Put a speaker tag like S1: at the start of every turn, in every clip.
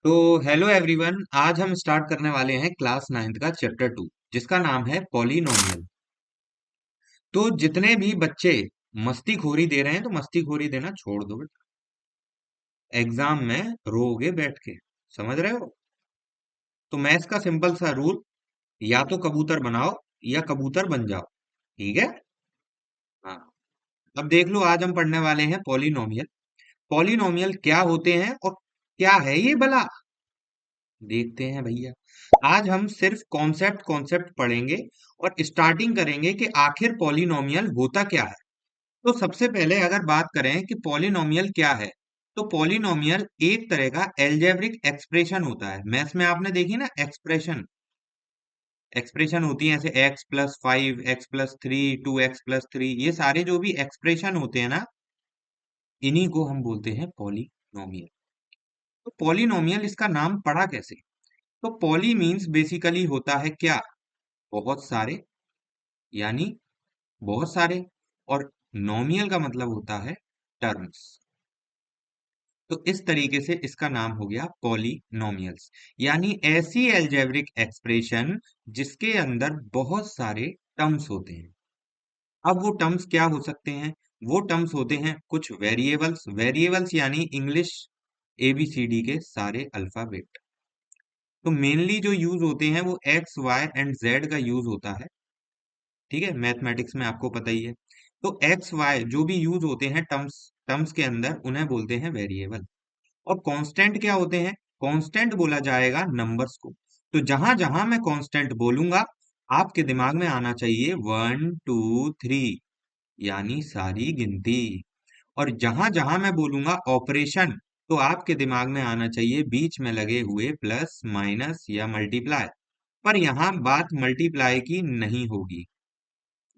S1: तो hello everyone, आज हम स्टार्ट करने वाले हैं क्लास नाइन्थ का चैप्टर 2, जिसका नाम है पॉलिनोमियल। तो जितने भी बच्चे मस्तीखोरी दे रहे हैं तो मस्तीखोरी देना छोड़ दो बेटा। एग्जाम में रोओगे बैठ के। समझ रहे हो? तो मैथ्स का सिंपल सा रूल, या तो कबूतर बनाओ या कबूतर बन जाओ। ठीक है? हाँ। अब देख लो, आज हम पढ़ने वाले हैं पॉलिनोमियल। पॉलिनोमियल क्या होते हैं और क्या है ये भला, देखते हैं भैया। आज हम सिर्फ कॉन्सेप्ट कॉन्सेप्ट पढ़ेंगे और स्टार्टिंग करेंगे कि आखिर पॉलिनोमियल होता क्या है। तो सबसे पहले अगर बात करें कि पॉलिनोमियल क्या है, तो पॉलिनोमियल एक तरह का एल्जेब्रिक एक्सप्रेशन होता है। मैथ्स में आपने देखी ना, एक्सप्रेशन एक्सप्रेशन होती है, ऐसे x+5, x+3, 2x+3, ये सारे जो भी एक्सप्रेशन होते हैं ना, इन्हीं को हम बोलते हैं पॉलिनोमियल। तो पॉलिनोमियल, इसका नाम पड़ा कैसे? तो पॉली मीन्स बेसिकली होता है क्या, बहुत सारे, यानी बहुत सारे। और नोमियल का मतलब होता है टर्म्स। तो इस तरीके से इसका नाम हो गया पॉलिनोमियल्स, यानी ऐसी एल्जेब्रिक एक्सप्रेशन जिसके अंदर बहुत सारे टर्म्स होते हैं। अब वो टर्म्स क्या हो सकते हैं? वो टर्म्स होते हैं कुछ वेरिएबल्स। वेरिएबल्स यानी इंग्लिश एबीसीडी के सारे अल्फाबेट। तो मेनली जो यूज होते हैं वो एक्स वाई एंड जेड का यूज होता है। ठीक है, मैथमेटिक्स में आपको पता ही है। तो एक्स वाई जो भी यूज होते हैं टर्म्स टर्म्स के अंदर, उन्हें बोलते हैं वेरिएबल। और कांस्टेंट क्या होते हैं? कांस्टेंट बोला जाएगा नंबर्स को। तो जहां जहां मैं कांस्टेंट बोलूंगा, आपके दिमाग में आना चाहिए 1 2 3, यानी सारी गिनती। और जहां जहां मैं बोलूंगा ऑपरेशन, तो आपके दिमाग में आना चाहिए बीच में लगे हुए प्लस माइनस या मल्टीप्लाई। पर यहाँ बात मल्टीप्लाई की नहीं होगी।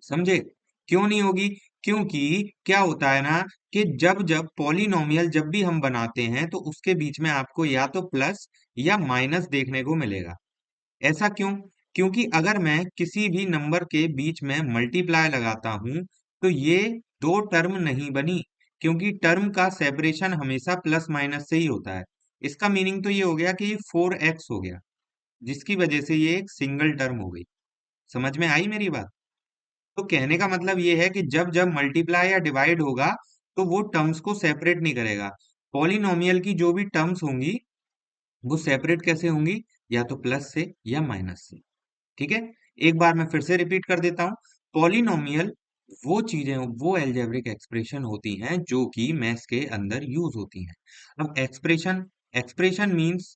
S1: समझे? क्यों नहीं होगी? क्योंकि क्या होता है ना, कि जब जब पॉलिनोमियल जब भी हम बनाते हैं तो उसके बीच में आपको या तो प्लस या माइनस देखने को मिलेगा। ऐसा क्यों? क्योंकि अगर मैं किसी भी नंबर के बीच में मल्टीप्लाई लगाता हूं, तो ये दो टर्म नहीं बनी, क्योंकि टर्म का सेपरेशन हमेशा प्लस माइनस से ही होता है। इसका मीनिंग तो ये हो गया कि ये 4x हो गया, जिसकी वजह से ये एक सिंगल टर्म हो गई। समझ में आई मेरी बात? तो कहने का मतलब ये है कि जब जब मल्टीप्लाई या डिवाइड होगा, तो वो टर्म्स को सेपरेट नहीं करेगा। पॉलिनोमियल की जो भी टर्म्स होंगी, वो सेपरेट कैसे होंगी? या तो प्लस से या माइनस से। ठीक है? एक बार मैं फिर से रिपीट कर देता हूं। पॉलिनोमियल वो चीजें, वो एल्जेब्रिक एक्सप्रेशन होती हैं जो कि मैथ्स के अंदर यूज होती हैं। अब एक्सप्रेशन, एक्सप्रेशन मींस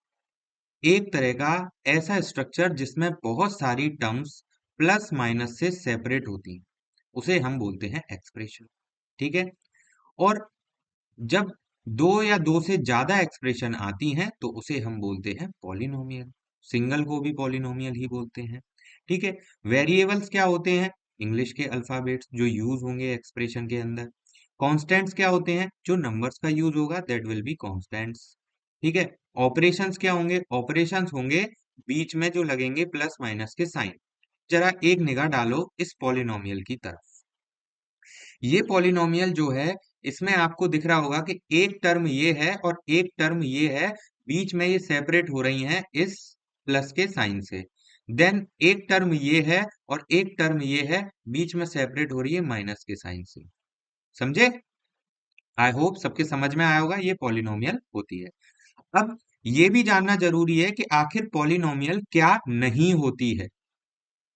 S1: एक तरह का ऐसा स्ट्रक्चर जिसमें बहुत सारी टर्म्स प्लस माइनस से सेपरेट होती हैं, उसे हम बोलते हैं एक्सप्रेशन। ठीक है? और जब दो या दो से ज्यादा एक्सप्रेशन आती हैं तो उसे हम बोलते हैं पॉलिनोमियल। सिंगल को भी पॉलिनोमियल ही बोलते हैं। ठीक है? वेरिएबल्स क्या होते हैं? इंग्लिश के अल्फाबेट्स जो यूज होंगे एक्सप्रेशन के अंदर। कॉन्स्टेंट्स क्या होते हैं? जो नंबर्स का यूज होगा, दैट विल बी कॉन्स्टेंट्स। ठीक है? ऑपरेशंस क्या होंगे? ऑपरेशंस होंगे बीच में जो लगेंगे प्लस माइनस के साइन। जरा एक निगाह डालो इस पॉलिनोमियल की तरफ। ये पॉलिनोमियल जो है, इसमें आपको दिख रहा होगा कि एक टर्म ये है और एक टर्म ये है, बीच में ये सेपरेट हो रही हैं इस प्लस के साइन से। देन एक टर्म ये है और एक टर्म ये है, बीच में सेपरेट हो रही है माइनस के साइन से। समझे? आई होप सबके समझ में आया होगा ये पॉलिनोमियल होती है। अब ये भी जानना जरूरी है कि आखिर पॉलिनोमियल क्या नहीं होती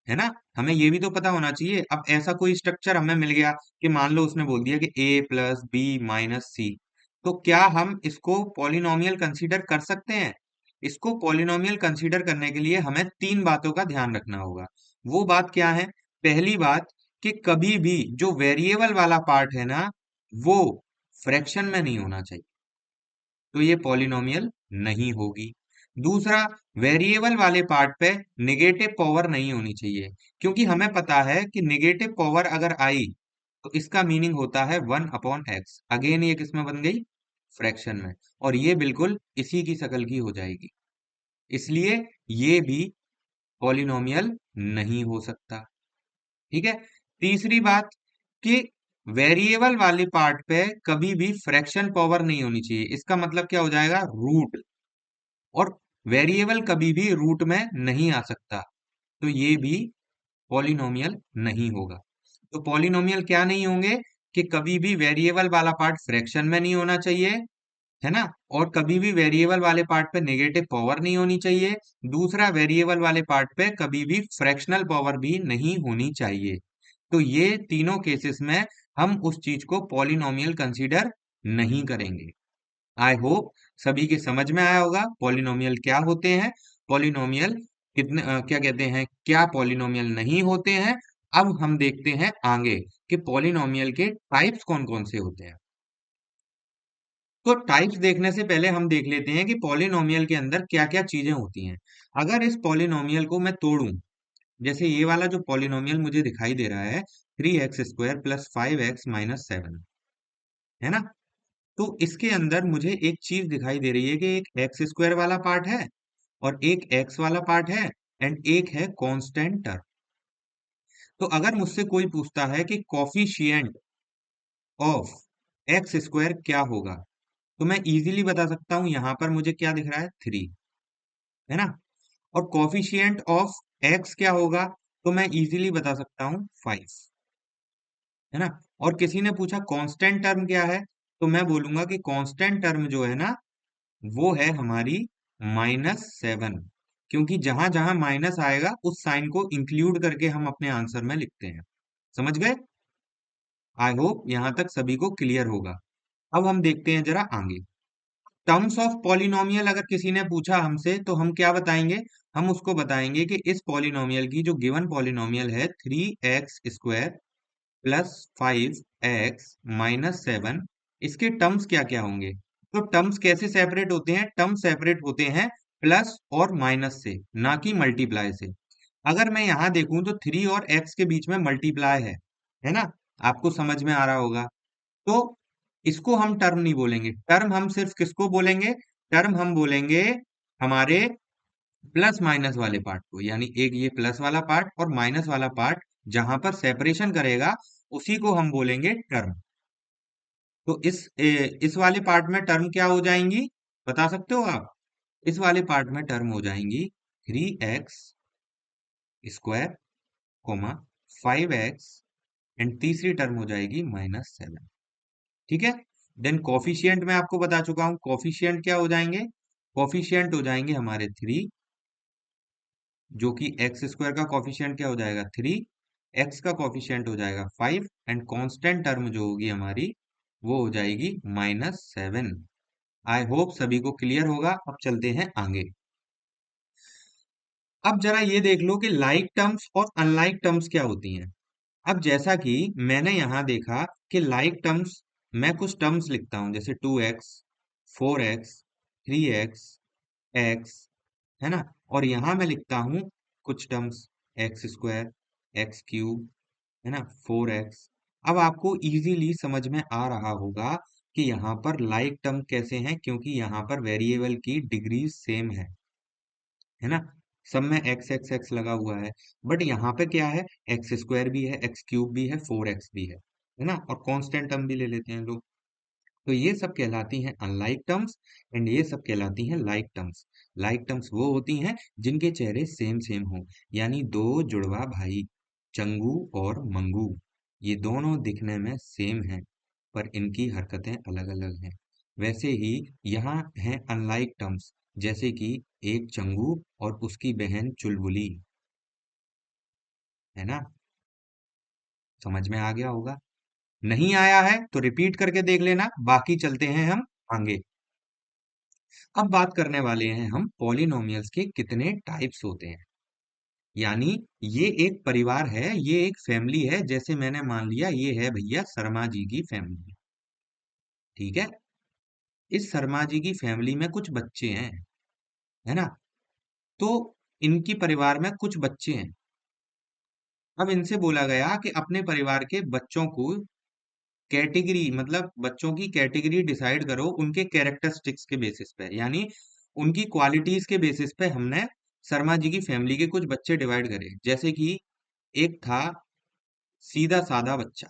S1: है ना? हमें ये भी तो पता होना चाहिए। अब ऐसा कोई स्ट्रक्चर हमें मिल गया कि मान लो उसने बोल दिया कि a+b−c, तो क्या हम इसको पॉलिनोमियल कंसीडर कर सकते हैं? इसको पॉलिनोमियल कंसीडर करने के लिए हमें तीन बातों का ध्यान रखना होगा। वो बात क्या है? पहली बात, कि कभी भी जो वेरिएबल वाला पार्ट है ना, वो फ्रैक्शन में नहीं होना चाहिए, तो ये पॉलिनोमियल नहीं होगी। दूसरा, वेरिएबल वाले पार्ट पे नेगेटिव पावर नहीं होनी चाहिए, क्योंकि हमें पता है कि नेगेटिव पावर अगर आई तो इसका मीनिंग होता है 1/x। अगेन ये किस में बन गई? फ्रैक्शन में। और ये बिल्कुल इसी की शक्ल की हो जाएगी। इसलिए ये भी पॉलिनोमियल नहीं हो सकता। ठीक है? तीसरी बात, कि वेरिएबल वाले पार्ट पे कभी भी फ्रैक्शन पावर नहीं होनी चाहिए। इसका मतलब क्या हो जाएगा? रूट। और वेरिएबल कभी भी रूट में नहीं आ सकता, तो ये भी पॉलिनोमियल नहीं होगा। तो पॉलिनोमियल क्या नहीं होंगे कि कभी भी वेरिएबल वाला पार्ट फ्रैक्शन में नहीं होना चाहिए, है ना, और कभी भी वेरिएबल वाले पार्ट पे नेगेटिव पावर नहीं होनी चाहिए। दूसरा, वेरिएबल वाले पार्ट पे कभी भी फ्रैक्शनल पावर भी नहीं होनी चाहिए। तो ये तीनों केसेस में हम उस चीज को पॉलिनोमियल कंसीडर नहीं करेंगे। आई होप सभी के समझ में आया होगा पॉलिनोमियल क्या होते हैं, पॉलिनोमियल क्या कहते हैं, क्या पॉलिनोमियल नहीं होते हैं। अब हम देखते हैं आगे कि पॉलिनोमियल के टाइप्स कौन कौन से होते हैं। तो टाइप्स देखने से पहले हम देख लेते हैं कि पॉलिनोमियल के अंदर क्या क्या चीजें होती हैं। अगर इस पॉलिनोमियल को मैं तोड़ूं, जैसे ये वाला जो पॉलिनोमियल मुझे दिखाई दे रहा है, 3x² प्लस 5x-7, है ना, तो इसके अंदर मुझे एक चीज दिखाई दे रही है कि एक x² वाला पार्ट है और एक x वाला पार्ट है एंड एक है कांस्टेंट टर्म। तो अगर मुझसे कोई पूछता है कि कॉफिशिएंट ऑफ x² क्या होगा, तो मैं इजीली बता सकता हूं, यहां पर मुझे क्या दिख रहा है, 3, है ना, और कॉफिशिएंट ऑफ x क्या होगा, तो मैं इजीली बता सकता हूं 5, है ना। और किसी ने पूछा कांस्टेंट टर्म क्या है, तो मैं बोलूंगा कि कांस्टेंट टर्म जो है ना, वो है हमारी -7, क्योंकि जहां जहां माइनस आएगा उस साइन को इंक्लूड करके हम अपने आंसर में लिखते हैं। समझ गए? आई होप यहां तक सभी को क्लियर होगा। अब हम देखते हैं जरा आगे। टर्म्स ऑफ पॉलिनोमियल अगर किसी ने पूछा हमसे, तो हम क्या बताएंगे, हम उसको बताएंगे कि इस पॉलिनोमियल की जो गिवन पॉलिनोमियल है 3x² प्लस 5x-7, इसके टर्म्स क्या क्या होंगे। तो टर्म्स कैसे सेपरेट होते हैं, टर्म्स सेपरेट होते हैं प्लस और माइनस से, ना कि मल्टीप्लाई से। अगर मैं यहां देखूं तो 3 और x के बीच में मल्टीप्लाई है ना, आपको समझ में आ रहा होगा। तो इसको हम टर्म नहीं बोलेंगे, टर्म हम सिर्फ किसको बोलेंगे, टर्म हम बोलेंगे हमारे प्लस माइनस वाले पार्ट को, यानी एक ये प्लस वाला पार्ट और माइनस वाला पार्ट जहां पर सेपरेशन करेगा, उसी को हम बोलेंगे टर्म। तो इस वाले पार्ट में टर्म क्या हो जाएंगी, बता सकते हो आप? इस वाले पार्ट में टर्म हो जाएंगी 3x² कोमा 5x, एंड तीसरी टर्म हो जाएगी -7। ठीक है। देन कॉफिशिएंट मैं आपको बता चुका हूं, कॉफिशिएंट क्या हो जाएंगे, कॉफिशिएंट हो जाएंगे हमारे 3, जो कि x² का कॉफिशिएंट क्या हो जाएगा 3, x का कॉफिशिएंट हो जाएगा 5, एंड कांस्टेंट टर्म जो होगी हमारी, वो हो जाएगी -7। आई होप सभी को क्लियर होगा। अब चलते हैं आगे। अब जरा ये देख लो कि लाइक टर्म्स और अनलाइक टर्म्स क्या होती हैं। अब जैसा कि मैंने यहां देखा कि लाइक टर्म्स, मैं कुछ टर्म्स लिखता हूं जैसे 2x, 4x, 3x, x, है ना, और यहां मैं लिखता हूं कुछ टर्म्स x², x³ है ना, 4x। अब आपको इजीली समझ में आ रहा होगा कि यहाँ पर लाइक टर्म कैसे हैं, क्योंकि यहाँ पर वेरिएबल की डिग्रीज सेम है ना, सब में एक्स एक्स एक्स लगा हुआ है। बट यहाँ पे क्या है, x² भी है, x³ भी है, 4x भी है ना, और कांस्टेंट टर्म भी ले लेते हैं लोग। तो ये सब कहलाती हैं अनलाइक टर्म्स एंड ये सब कहलाती हैं लाइक टर्म्स। लाइक टर्म्स वो होती हैं जिनके चेहरे सेम सेम हो, यानी दो जुड़वा भाई, चंगू और मंगू, ये दोनों दिखने में सेम हैं पर इनकी हरकतें अलग अलग हैं। वैसे ही यहाँ हैं अनलाइक टर्म्स, जैसे कि एक चंगू और उसकी बहन चुलबुली, है ना, समझ में आ गया होगा। नहीं आया है तो रिपीट करके देख लेना, बाकी चलते हैं हम आगे। अब बात करने वाले हैं हम पॉलिनोमियल्स के कितने टाइप्स होते हैं। यानी ये एक परिवार है, ये एक फैमिली है, जैसे मैंने मान लिया ये है भैया शर्मा जी की फैमिली। ठीक है, इस शर्मा जी की फैमिली में कुछ बच्चे हैं, है ना, तो इनकी परिवार में कुछ बच्चे हैं। अब इनसे बोला गया कि अपने परिवार के बच्चों को कैटेगरी, मतलब बच्चों की कैटेगरी डिसाइड करो उनके कैरेक्टरिस्टिक्स के बेसिस पे, यानी उनकी क्वालिटीज के बेसिस पे हमने शर्मा जी की फैमिली के कुछ बच्चे डिवाइड करे। जैसे कि एक था सीधा साधा बच्चा,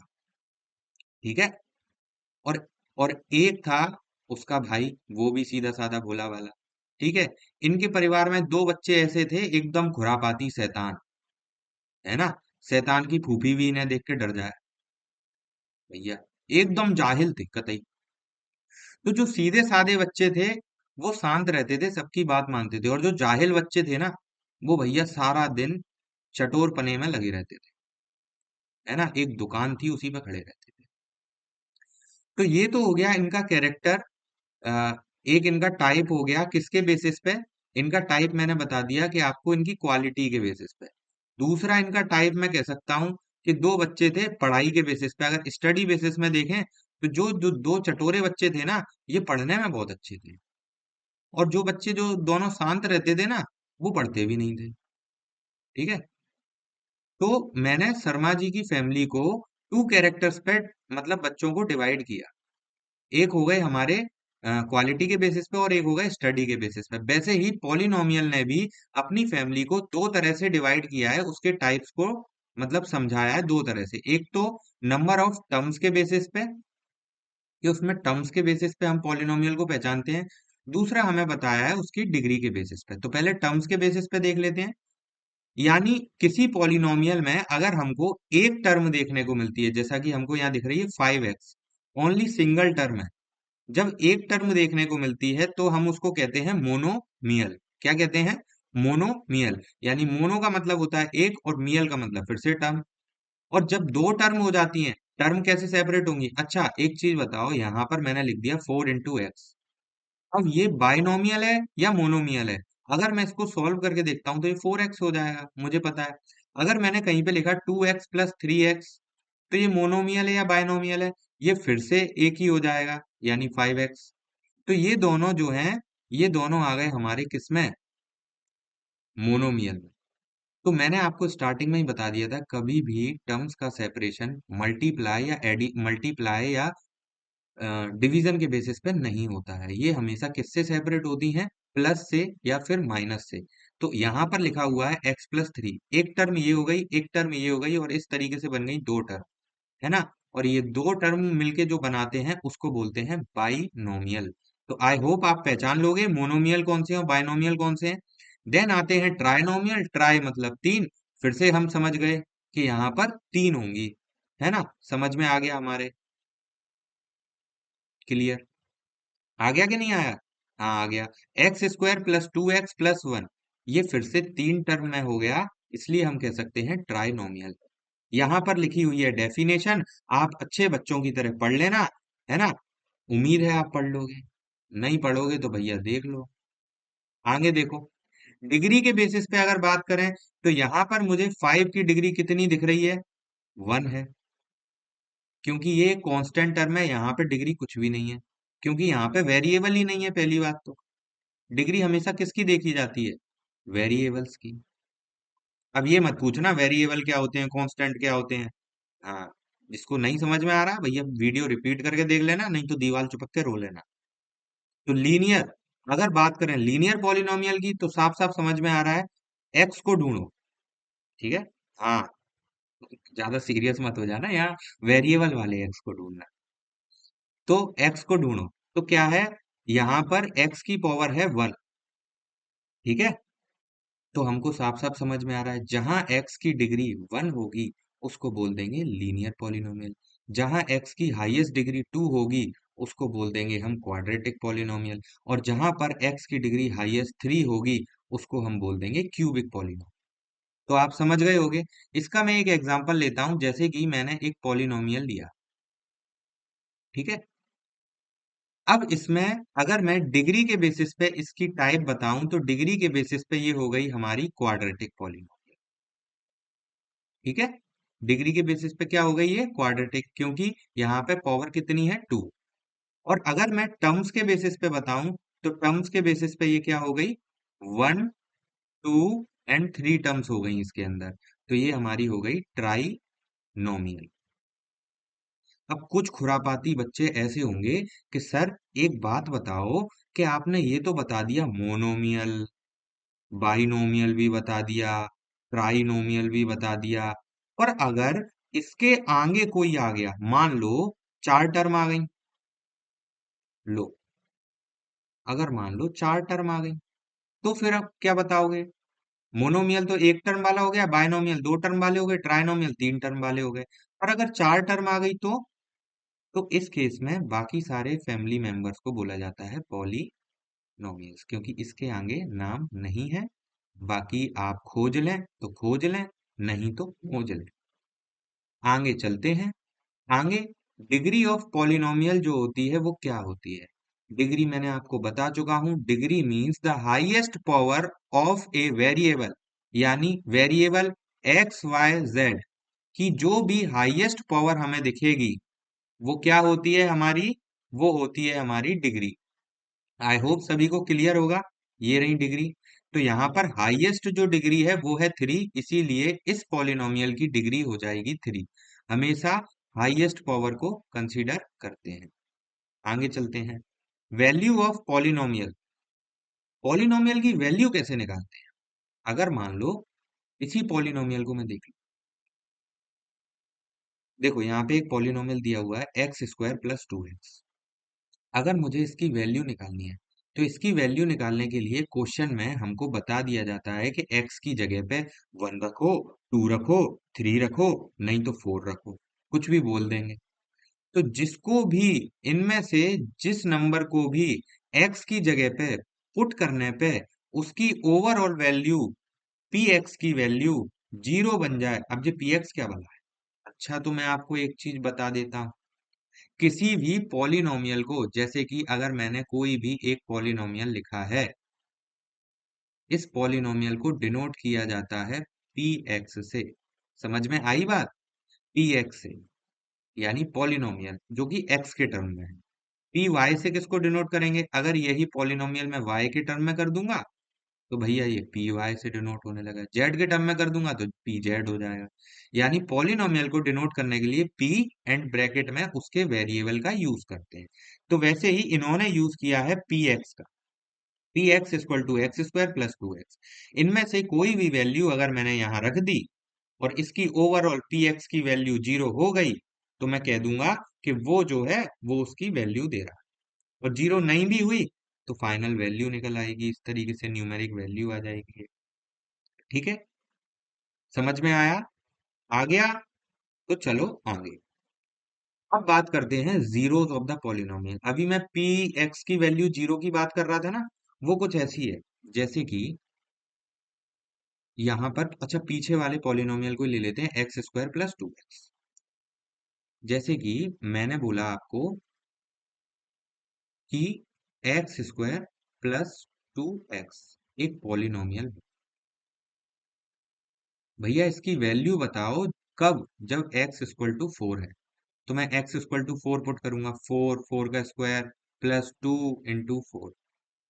S1: ठीक है, और और एक था उसका भाई, वो भी सीधा साधा भोला वाला, ठीक है। इनके परिवार में दो बच्चे ऐसे थे, एकदम खुरापाती शैतान, है ना। शैतान की फूफी भी इन्हें देख के डर जाए भैया, एकदम जाहिल थे कतई। तो जो सीधे साधे बच्चे थे वो शांत रहते थे, सबकी बात मानते थे, और जो जाहिल बच्चे थे ना, वो भैया सारा दिन चटोर पने में लगे रहते थे, है ना। एक दुकान थी उसी पे खड़े रहते थे। तो ये तो हो गया इनका कैरेक्टर। अ, एक इनका टाइप हो गया, किसके बेसिस पे? इनका टाइप मैंने बता दिया कि आपको इनकी क्वालिटी के बेसिस पे। दूसरा इनका टाइप मैं कह सकता हूं कि दो बच्चे थे पढ़ाई के बेसिस पे। अगर स्टडी बेसिस में देखें तो जो जो दो चटोरे बच्चे थे ना, ये पढ़ने में बहुत अच्छे थे, और जो बच्चे जो दोनों शांत रहते थे ना, वो पढ़ते भी नहीं थे। ठीक है। तो मैंने शर्मा जी की फैमिली को टू कैरेक्टर्स पे, मतलब बच्चों को डिवाइड किया। एक हो गए हमारे क्वालिटी के बेसिस पे, और एक हो गए स्टडी के बेसिस पे। वैसे ही पॉलिनोमियल ने भी अपनी फैमिली को दो तरह से डिवाइड किया है, उसके टाइप्स को मतलब समझाया है दो तरह से। एक तो नंबर ऑफ टर्म्स के बेसिस पे, कि उसमें टर्म्स के बेसिस पे हम पॉलिनोमियल को पहचानते हैं। दूसरा हमें बताया है उसकी डिग्री के बेसिस पे। तो पहले टर्म्स के बेसिस पे देख लेते हैं। यानी किसी पॉलिनोमियल में अगर हमको एक टर्म देखने को मिलती है, जैसा कि हमको यहाँ दिख रही है 5x, ओनली सिंगल टर्म है। जब एक टर्म देखने को मिलती है तो हम उसको कहते हैं मोनोमियल। क्या कहते हैं? मोनोमियल। यानी मोनो का मतलब होता है एक, और मियल का मतलब फिर से टर्म। और जब दो टर्म हो जाती हैं, टर्म कैसे सेपरेट होंगी? अच्छा एक चीज बताओ, यहाँ पर मैंने लिख दिया 4 into x। अब ये बाइनोमियल है या मोनोमियल है? अगर मैं इसको सॉल्व करके देखता हूं तो ये 4x हो जाएगा, मुझे पता है। अगर मैंने कहीं पे लिखा 2x + 3x, तो ये मोनोमियल है या बाइनोमियल है? ये फिर से एक ही हो जाएगा, यानी 5x। तो ये दोनों जो हैं, ये दोनों आ गए हमारे किसमें? मोनोमियल में। तो मैंने आपको स्टार्टिंग में ही बता दिया था, कभी भी टर्म्स का सेपरेशन मल्टीप्लाई या एडी मल्टीप्लाई या डिवीजन के बेसिस पे नहीं होता है। ये हमेशा किससे सेपरेट होती हैं? प्लस से या फिर माइनस से। तो यहाँ पर लिखा हुआ है x + 3, एक टर्म ये हो गई, एक टर्म ये हो गई, और इस तरीके से बन गई दो टर्म, है ना। और ये दो टर्म मिलके जो बनाते हैं उसको बोलते हैं बाइनोमियल। तो आई होप आप पहचान लोगे मोनोमियल कौन से हैं और बाइनोमियल कौन से हैं। देन आते हैं ट्राइनोमियल। ट्राई मतलब तीन। फिर से हम समझ गए कि यहाँ पर तीन होंगी, है ना। समझ में आ गया हमारे? क्लियर? आ गया कि नहीं आया? हाँ आ गया। x² + 2x + 1, ये फिर से तीन टर्म में हो गया, इसलिए हम कह सकते हैं ट्राइनोमियल। यहाँ पर लिखी हुई है डेफिनेशन, आप अच्छे बच्चों की तरह पढ़ लेना, है ना। उम्मीद है आप पढ़ लोगे, नहीं पढ़ोगे तो भैया देख लो। आगे देखो, डिग्री के बेसिस पे अगर बात करें तो यहाँ पर मुझे 5 की डिग्री कितनी दिख रही है? 1 है, क्योंकि ये कांस्टेंट टर्म है, यहाँ पे डिग्री कुछ भी नहीं है, क्योंकि यहाँ पे वेरिएबल ही नहीं है। पहली बात तो डिग्री हमेशा किसकी देखी जाती है? वेरिएबल्स की। अब ये मत पूछना वेरिएबल क्या होते हैं, कांस्टेंट क्या होते हैं। हाँ, जिसको नहीं समझ में आ रहा भैया वीडियो रिपीट करके देख लेना, नहीं तो दीवार चिपक के रो लेना। तो लीनियर, अगर बात करें लीनियर पॉलिनोमियल की, तो साफ साफ समझ में आ रहा है, एक्स को ढूंढो। ठीक है। हाँ, ज्यादा सीरियस मत हो जाना, यहाँ वेरिएबल वाले एक्स को ढूंढना। तो एक्स को ढूंढो, तो क्या है? यहाँ पर एक्स की पावर है 1। ठीक है। तो हमको साफ साफ समझ में आ रहा है, जहां x की डिग्री 1 होगी उसको बोल देंगे लीनियर पॉलिनोमियल। जहां x की हाईएस्ट डिग्री 2 होगी उसको बोल देंगे हम क्वाड्रेटिक पॉलिनोमियल। और जहां पर x की डिग्री हाईएस्ट 3 होगी उसको हम बोल देंगे क्यूबिक पॉलिनोमियल। तो आप समझ गए होगे। इसका मैं एक एग्जांपल लेता हूं, जैसे कि मैंने एक पॉलिनोमियल लिया। ठीक है। अब इसमें अगर मैं डिग्री के बेसिस पे इसकी टाइप बताऊं, तो डिग्री के बेसिस पे ये हो गई हमारी क्वाड्रेटिक पॉलिनोमियल। ठीक है। डिग्री के बेसिस पे क्या हो गई है? क्वाड्रेटिक, क्योंकि यहाँ पे पावर कितनी है? 2। और अगर मैं टर्म्स के बेसिस पे बताऊं, तो टर्म्स के बेसिस पे ये क्या हो गई? 1, 2 एंड 3 टर्म्स हो गई इसके अंदर। तो ये हमारी हो गई ट्राइनोमियल। अब कुछ खुरापाती बच्चे ऐसे होंगे कि सर एक बात बताओ, कि आपने ये तो बता दिया मोनोमियल, बाइनोमियल भी बता दिया, ट्राइनोमियल भी बता दिया, पर अगर इसके आगे कोई आ गया, मान लो चार टर्म आ गई, लो, अगर मान लो चार टर्म आ गई, तो फिर आप क्या बताओगे? मोनोमियल तो एक टर्म वाला हो गया, बायनोमियल दो टर्म वाले हो गए, ट्राइनोमियल तीन टर्म वाले हो गए। और अगर चार टर्म आ गई तो इस केस में बाकी सारे फैमिली मेंबर्स को बोला जाता है पॉलीनोमियल्स, क्योंकि इसके आगे नाम नहीं है। बाकी आप खोज लें तो खोज लें, नहीं तो खोज लें। आगे चलते हैं। आगे डिग्री ऑफ पॉलिनोमियल जो होती है वो क्या होती है? डिग्री मैंने आपको बता चुका हूं। Degree means the highest power of a variable, यानी वेरिएबल एक्स वाई जेड की जो भी हाईएस्ट पावर हमें दिखेगी वो क्या होती है हमारी? वो होती है हमारी डिग्री। आई होप सभी को क्लियर होगा। ये रही डिग्री। तो यहाँ पर हाईएस्ट जो डिग्री है वो है थ्री, इसीलिए इस पॉलिनोमियल की डिग्री हो जाएगी थ्री। हमेशा हाईएस्ट पावर को कंसीडर करते हैं। आगे चलते हैं। Value of polynomial. पॉलिनोमियल की वैल्यू कैसे निकालते हैं? अगर मान लो इसी पॉलिनोमियल को मैं देख लूं, देखो यहाँ पे एक पॉलिनोमियल दिया हुआ है x square plus two x. अगर मुझे इसकी वैल्यू निकालनी है तो इसकी वैल्यू निकालने के लिए क्वेश्चन में हमको बता दिया जाता है कि x की जगह पे वन रखो, टू रखो, थ्री रखो, नहीं तो फोर रखो, कुछ भी बोल देंगे। तो जिसको भी इनमें से जिस नंबर को भी x की जगह पे पुट करने पे उसकी ओवरऑल वैल्यू पी एक्स की वैल्यू जीरो बन जाए। अब ये पी एक्स क्या बना है? अच्छा, तो मैं आपको एक चीज बता देता हूँ। किसी भी पॉलिनोमियल को, जैसे कि अगर मैंने कोई भी एक पॉलिनोमियल लिखा है, इस पॉलिनोमियल को डिनोट किया जाता है पी एक्स से। समझ में आई बात? पी एक्स से, यानी पॉलिनोमियल जो कि एक्स के टर्म में है। पी वाई से किसको डिनोट करेंगे? अगर यही पॉलिनोमियल मैं वाई के टर्म में कर दूंगा तो भैया ये पी वाई से डिनोट होने लगा। जेड के टर्म में कर दूंगा तो पी जेड हो जाएगा। यानी पॉलिनोमियल को डिनोट करने के लिए पी एंड ब्रैकेट में उसके वेरिएबल का यूज करते हैं। तो वैसे ही इन्होंने यूज किया है पी एक्स का। P X equal to X square plus two X. इनमें से कोई भी वैल्यू अगर मैंने यहाँ रख दी और इसकी ओवरऑल पी एक्स की वैल्यू जीरो हो गई तो मैं कह दूंगा कि वो जो है वो उसकी वैल्यू दे रहा है। और जीरो नहीं भी हुई तो फाइनल वैल्यू निकल आएगी। इस तरीके से न्यूमेरिक वैल्यू आ जाएगी। ठीक है, समझ में आया? आ गया? तो चलो आगे। अब बात करते हैं जीरोस ऑफ द पॉलिनोमियल। अभी मैं पी एक्स की वैल्यू जीरो की बात कर रहा था ना, वो कुछ ऐसी है जैसे कि यहाँ पर, अच्छा पीछे वाले पॉलिनोमियल को ले लेते हैं x square plus two x. जैसे कि मैंने बोला आपको कि x square plus two x एक पॉलिनोमियल है। भैया इसकी वैल्यू बताओ कब? जब एक्स इक्वल टू फोर है। तो मैं X equal to four put करूंगा। फोर, फोर का square plus two into four,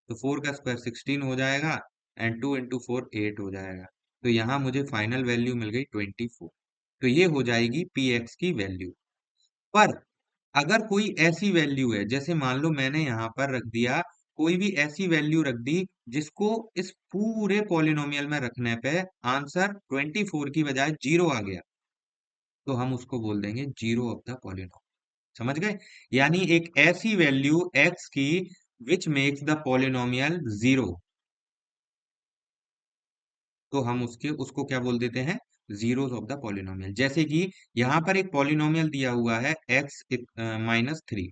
S1: तो फोर का स्क्वायर सिक्सटीन हो जाएगा and two into four eight हो जाएगा। तो यहाँ मुझे फाइनल वैल्यू मिल गई ट्वेंटी फोर। तो ये हो जाएगी पी एक्स की वैल्यू। पर अगर कोई ऐसी वैल्यू है, जैसे मान लो मैंने यहाँ पर रख दिया, कोई भी ऐसी वैल्यू रख दी जिसको इस पूरे पॉलिनोमियल में रखने पे आंसर ट्वेंटी फोर की बजाय जीरो आ गया, तो हम उसको बोल देंगे जीरो ऑफ द पॉलिनोमियल। समझ गए? यानी एक ऐसी वैल्यू x की which makes the polynomial zero, तो हम उसके उसको क्या बोल देते हैं? Zeros of the polynomial. जैसे कि यहाँ पर एक पॉलिनोमियल दिया हुआ है x माइनस थ्री।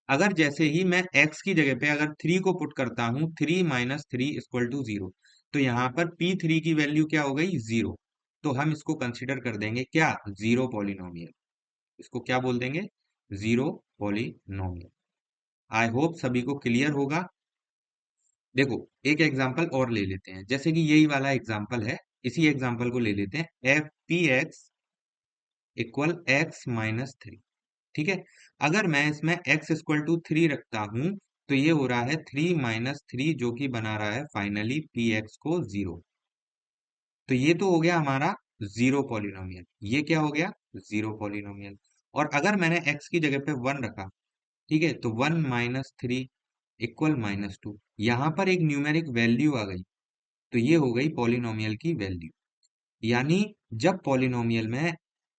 S1: अगर जैसे ही मैं x की जगह पे अगर थ्री को पुट करता हूँ, three minus three equal to zero, तो यहाँ पर पी थ्री की वैल्यू क्या हो गई? जीरो। तो हम इसको कंसिडर कर देंगे क्या? Zero polynomial. इसको क्या बोल देंगे? Zero polynomial. आई होप सभी को क्लियर होगा। देखो एक एग्जांपल और ले लेते हैं, जैसे कि यही वाला एग्जांपल है। इसी एग्जांपल को ले लेते हैं, F P X equal x minus three. ठीक है, अगर मैं इसमें x इक्वल टू थ्री रखता हूं तो ये हो रहा है थ्री माइनस थ्री, जो कि बना रहा है फाइनली पी एक्स को जीरो। तो ये तो हो गया हमारा जीरो पॉलिनोमियल। ये क्या हो गया? Zero polynomial. और अगर मैंने x की जगह पे वन रखा, ठीक है, तो one minus three equal minus two, यहां पर एक न्यूमेरिक वैल्यू आ गई, तो ये हो गई पॉलिनोमियल की वैल्यू। यानी जब पॉलिनोमियल में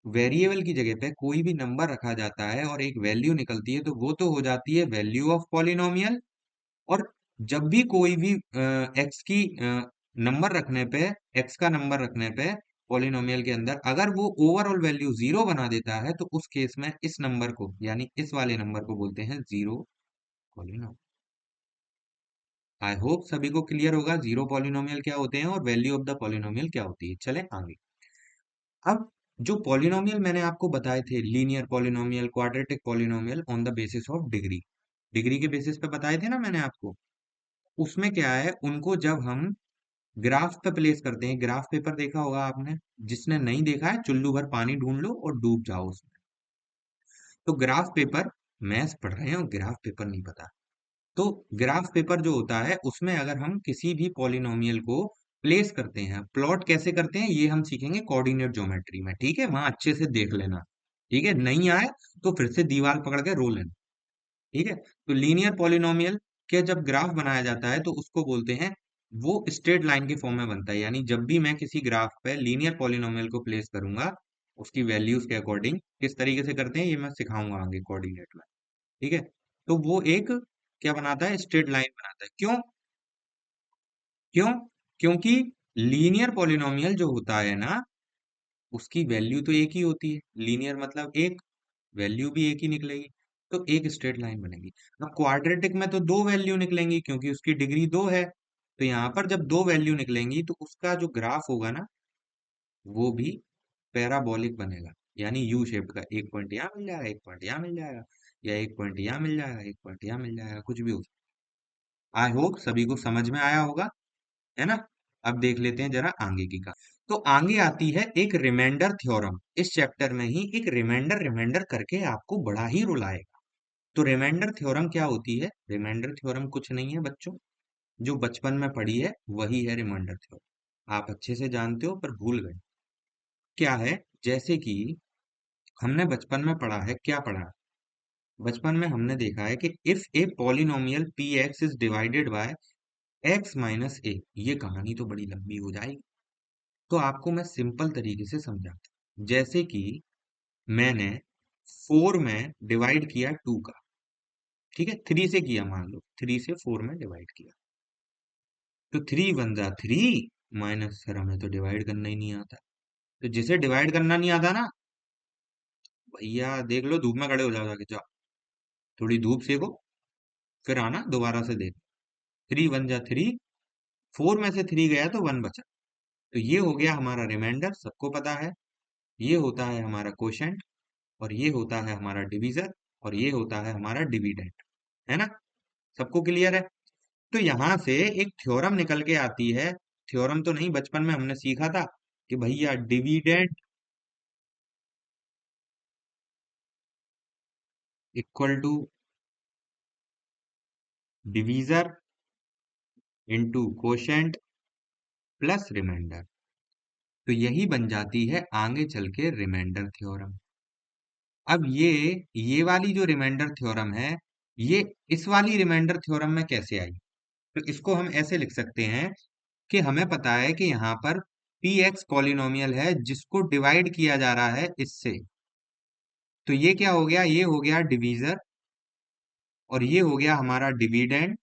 S1: वेरिएबल की जगह पे कोई भी नंबर रखा जाता है और एक वैल्यू निकलती है तो वो तो हो जाती है वैल्यू ऑफ पॉलिनोमियल। और जब भी कोई भी एक्स की नंबर रखने पे, एक्स का नंबर रखने पे पॉलिनोमियल के अंदर अगर वो ओवरऑल वैल्यू जीरो बना देता है, तो उस केस में इस नंबर को, यानी इस वाले नंबर को बोलते हैं जीरो पॉलिनोमियल। आई होप सभी को क्लियर होगा जीरो पॉलिनोमियल क्या होते हैं और वैल्यू ऑफ द पॉलिनोमियल क्या होती है। चले आगे। अब जो पॉलिनोमियल मैंने आपको बताए थे, linear polynomial, quadratic polynomial on the basis of degree, degree के बेसिस पे बताए थे ना मैंने आपको, उसमें क्या है, उनको जब हम ग्राफ पे प्लेस करते हैं, ग्राफ पेपर देखा होगा आपने, जिसने नहीं देखा है चुल्लू भर पानी ढूंढ लो और डूब जाओ उसमें। तो ग्राफ पेपर, मैथ्स पढ़ रहे हैं और ग्राफ पेपर नहीं पता, तो ग्राफ पेपर जो होता है उसमें अगर हम किसी भी पॉलिनोमियल को प्लेस करते हैं, प्लॉट कैसे करते हैं ये हम सीखेंगे कोऑर्डिनेट ज्योमेट्री में, ठीक है, वहां अच्छे से देख लेना, ठीक है, नहीं आए तो फिर से दीवार पकड़ के रो लेना, ठीक है। तो लीनियर पॉलिनोमियल के जब ग्राफ बनाया जाता है तो उसको बोलते हैं, वो स्ट्रेट लाइन के फॉर्म में बनता है, यानी जब भी मैं किसी ग्राफ पे लीनियर पॉलिनोमियल को प्लेस करूंगा, उसकी वैल्यूज के अकॉर्डिंग किस तरीके से करते हैं ये मैं सिखाऊंगा आगे कोऑर्डिनेट में, ठीक है। तो वो एक क्या बनाता है, स्ट्रेट लाइन बनाता है। क्यों? क्यों? क्योंकि लीनियर पॉलिनोमियल जो होता है ना, उसकी वैल्यू तो एक ही होती है, लीनियर मतलब एक, वैल्यू भी एक ही निकलेगी, तो एक स्ट्रेट लाइन बनेगी। अब क्वाड्रेटिक में तो दो वैल्यू निकलेंगी क्योंकि उसकी डिग्री दो है, तो यहाँ पर जब दो वैल्यू निकलेंगी तो उसका जो ग्राफ होगा ना, वो भी पैराबोलिक बनेगा, यानी यू शेप्ड का, एक पॉइंट यहाँ मिल जाएगा, एक पॉइंट यहाँ मिल जाएगा, या एक पॉइंट यहाँ मिल जाएगा, एक पॉइंट यहाँ मिल जाएगा, कुछ भी हो। आई होप सभी को समझ में आया होगा, है ना। अब देख लेते हैं जरा आगे की का। तो आगे आती है एक रिमाइंडर थ्योरम, इस चैप्टर में ही एक रिमाइंडर रिमाइंडर करके आपको बड़ा ही रुलाएगा। तो रिमाइंडर थ्योरम क्या होती है? रिमाइंडर थ्योरम कुछ नहीं है बच्चों, जो बचपन में पढ़ी है वही है रिमाइंडर थ्योरम, आप अच्छे से जानते हो पर भूल गए। क्या है? जैसे कि हमने बचपन में पढ़ा है, क्या पढ़ा है? बचपन में हमने देखा है कि if a polynomial P X is divided by X minus A, ये कहानी तो बड़ी लंबी हो जाएगी, तो आपको मैं सिंपल तरीके से समझाता हूँ। जैसे कि मैंने 4 में डिवाइड किया 2 का, ठीक है, 3 से किया, मान लो 3 से 4 में डिवाइड किया, तो 3 बन जा 3, माइनस, सर हमें तो डिवाइड करना ही नहीं आता। तो जिसे डिवाइड करना नहीं आता ना, भैया देख लो, धूप में खड़े हो जाओ, जाके जाओ थोड़ी धूप सेको, फिर आना दोबारा से देख। 3 बन जा 3, 4 में से 3 गया तो 1 बचा, तो ये हो गया हमारा रिमाइंडर, सबको पता है। ये होता है हमारा कोशेंट, और ये होता है हमारा डिवीजर, और ये होता है हमारा डिविडेंड, है ना। सबको क्लियर है? तो यहां से एक थ्योरम निकल के आती है, थ्योरम तो नहीं, बचपन में हमने सीखा था कि भैया dividend equal to divisor into quotient plus remainder, तो यही बन जाती है आगे चल के रिमाइंडर थ्योरम। अब ये वाली जो रिमाइंडर थ्योरम है, ये इस वाली रिमाइंडर थ्योरम में कैसे आई? तो इसको हम ऐसे लिख सकते हैं कि हमें पता है कि यहाँ पर पी एक्स पॉलिनोमियल है जिसको डिवाइड किया जा रहा है इससे, तो ये क्या हो गया, ये हो गया डिवीजर, और ये हो गया हमारा डिविडेंड,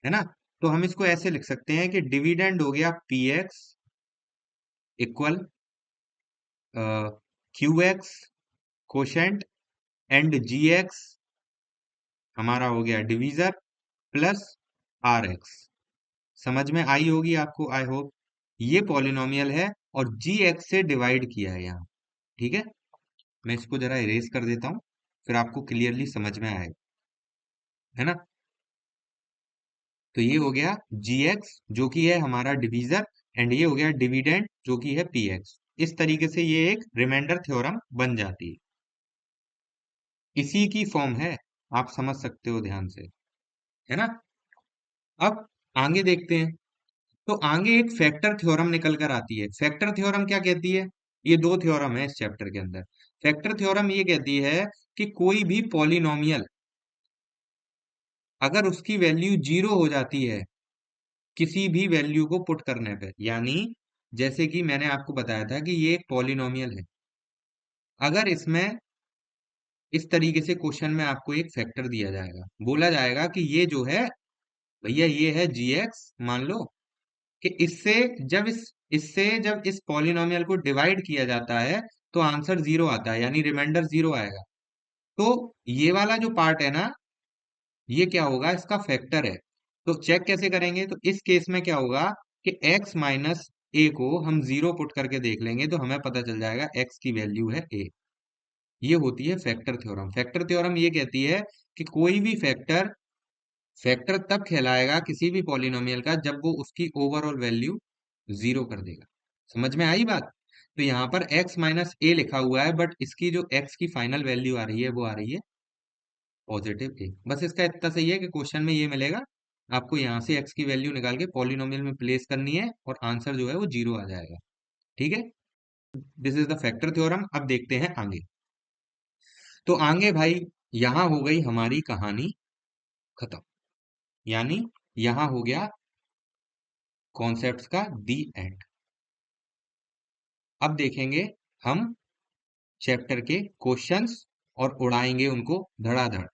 S1: है ना। तो हम इसको ऐसे लिख सकते हैं कि डिविडेंड हो गया P X equal Q X quotient and G X हमारा हो गया डिवीजर प्लस आर एक्स। समझ में आई होगी आपको, आई होप। ये पॉलिनोमियल है और जी एक्स से डिवाइड किया है यहाँ, ठीक है। मैं इसको जरा इरेज कर देता हूँ, फिर आपको क्लियरली समझ में आएगा, है ना। तो ये हो गया जी एक्स जो कि है हमारा डिवीजर, एंड ये हो गया डिविडेंड जो कि है पी एक्स। इस तरीके से ये एक रिमाइंडर थ्योरम बन जाती है, इसी की फॉर्म है, आप समझ सकते हो ध्यान से, है ना। अब आगे देखते हैं। तो आगे एक फैक्टर थ्योरम निकल कर आती है। फैक्टर थ्योरम क्या कहती है? ये दो थ्योरम है इस चैप्टर के अंदर। फैक्टर थ्योरम ये कहती है कि कोई भी पॉलिनोमियल अगर उसकी वैल्यू जीरो हो जाती है किसी भी वैल्यू को पुट करने पे, यानी जैसे कि मैंने आपको बताया था कि ये एक पॉलिनोमियल है, अगर इसमें इस तरीके से क्वेश्चन में आपको एक फैक्टर दिया जाएगा, बोला जाएगा कि ये जो है भैया ये है जी एक्स, मान लो कि जब इस पॉलिनोमियल को डिवाइड किया जाता है तो आंसर जीरो आता है, यानी रिमाइंडर जीरो आएगा। तो ये वाला जो पार्ट है ना, ये क्या होगा, इसका फैक्टर है। तो चेक कैसे करेंगे, तो इस केस में क्या होगा कि x माइनस ए को हम जीरो पुट करके देख लेंगे तो हमें पता चल जाएगा x की वैल्यू है a। ये होती है फैक्टर थ्योरम। फैक्टर थ्योरम ये कहती है कि कोई भी फैक्टर फैक्टर तब कहलाएगा किसी भी पॉलिनोमियल का जब वो उसकी ओवरऑल वैल्यू जीरो कर देगा। समझ में आई बात? तो यहाँ पर x माइनस ए लिखा हुआ है, बट इसकी जो x की फाइनल वैल्यू आ रही है वो आ रही है पॉजिटिव ए। बस इसका इतना सही है कि क्वेश्चन में ये मिलेगा, आपको यहाँ से x की वैल्यू निकाल के पॉलिनोमियल में प्लेस करनी है और आंसर जो है वो जीरो आ जाएगा। ठीक है, this is the factor theorem. अब देखते हैं आगे। तो आगे भाई, यहाँ हो गई हमारी कहानी खत्म, यानी यहाँ हो गया कॉन्सेप्ट्स का दी एंड। अब देखेंगे हम चैप्टर के क्वेश्चंस और उड़ाएंगे उनको धड़ाधड़।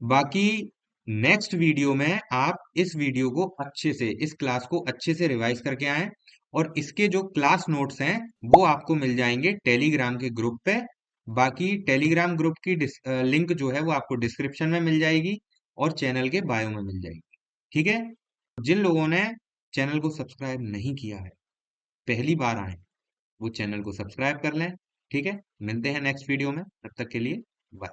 S1: बाकी नेक्स्ट वीडियो में आप इस वीडियो को अच्छे से, इस क्लास को अच्छे से रिवाइज करके आएं, और इसके जो क्लास नोट्स हैं वो आपको मिल जाएंगे टेलीग्राम के ग्रुप पे। बाकी टेलीग्राम ग्रुप की लिंक जो है वो आपको डिस्क्रिप्शन में मिल जाएगी और चैनल के बायो में मिल जाएगी। ठीक है, जिन लोगों ने चैनल को सब्सक्राइब नहीं किया है, पहली बार आए, वो चैनल को सब्सक्राइब कर लें। ठीक है, मिलते हैं नेक्स्ट वीडियो में, तब तक के लिए बाय।